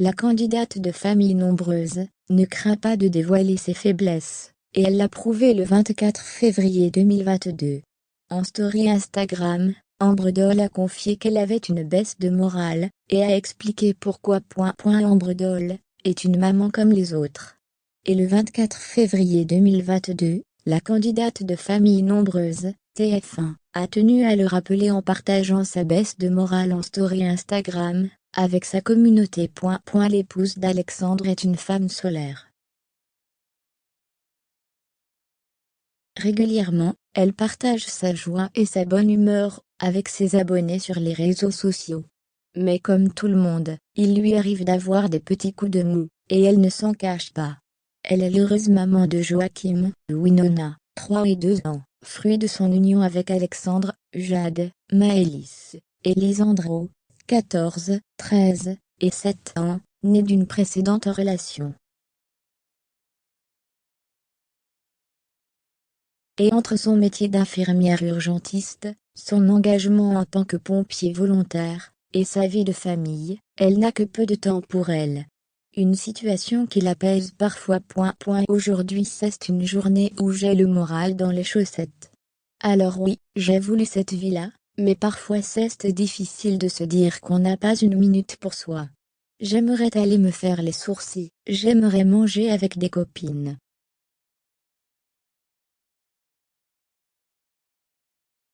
La candidate de famille nombreuse ne craint pas de dévoiler ses faiblesses, et elle l'a prouvé le 24 février 2022. En story Instagram, Ambre Doll a confié qu'elle avait une baisse de morale, et a expliqué pourquoi. Ambre Doll est une maman comme les autres. Et le 24 février 2022, la candidate de famille nombreuse, TF1, a tenu à le rappeler en partageant sa baisse de morale en story Instagram, avec sa communauté. L'épouse d'Alexandre est une femme solaire. Régulièrement, elle partage sa joie et sa bonne humeur avec ses abonnés sur les réseaux sociaux. Mais comme tout le monde, il lui arrive d'avoir des petits coups de mou, et elle ne s'en cache pas. Elle est l'heureuse maman de Joachim, Winona, 3 et 2 ans, fruit de son union avec Alexandre, Jade, Maëlys, et Lisandro, 14, 13 et 7 ans, nés d'une précédente relation. Et entre son métier d'infirmière urgentiste, son engagement en tant que pompier volontaire, et sa vie de famille, elle n'a que peu de temps pour elle. Une situation qui la pèse parfois. Aujourd'hui c'est une journée où j'ai le moral dans les chaussettes. Alors oui, j'ai voulu cette vie-là, mais parfois c'est difficile de se dire qu'on n'a pas une minute pour soi. J'aimerais aller me faire les sourcils, j'aimerais manger avec des copines.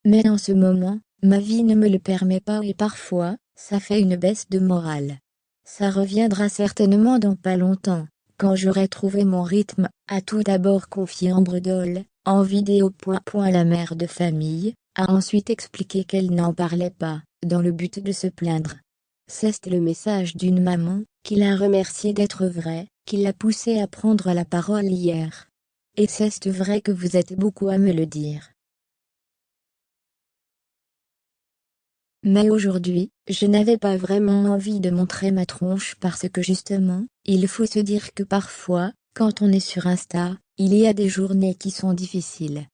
Mais en ce moment, ma vie ne me le permet pas et parfois, ça fait une baisse de morale. Ça reviendra certainement dans pas longtemps, quand j'aurai trouvé mon rythme, a tout d'abord confié Ambre Doll, en vidéo. La mère de famille a ensuite expliqué qu'elle n'en parlait pas, dans le but de se plaindre. C'est le message d'une maman, qui l'a remerciée d'être vraie, qui l'a poussée à prendre la parole hier. Et c'est vrai que vous êtes beaucoup à me le dire. Mais aujourd'hui, je n'avais pas vraiment envie de montrer ma tronche parce que justement, il faut se dire que parfois, quand on est sur Insta, il y a des journées qui sont difficiles.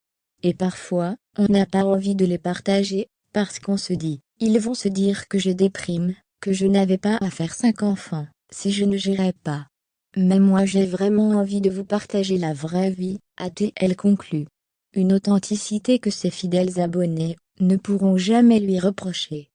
Et parfois, on n'a pas envie de les partager, parce qu'on se dit, ils vont se dire que je déprime, que je n'avais pas à faire 5 enfants, si je ne gérais pas. Mais moi j'ai vraiment envie de vous partager la vraie vie, a-t-elle conclu. Une authenticité que ses fidèles abonnés ne pourront jamais lui reprocher.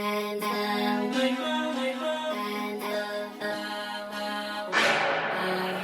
And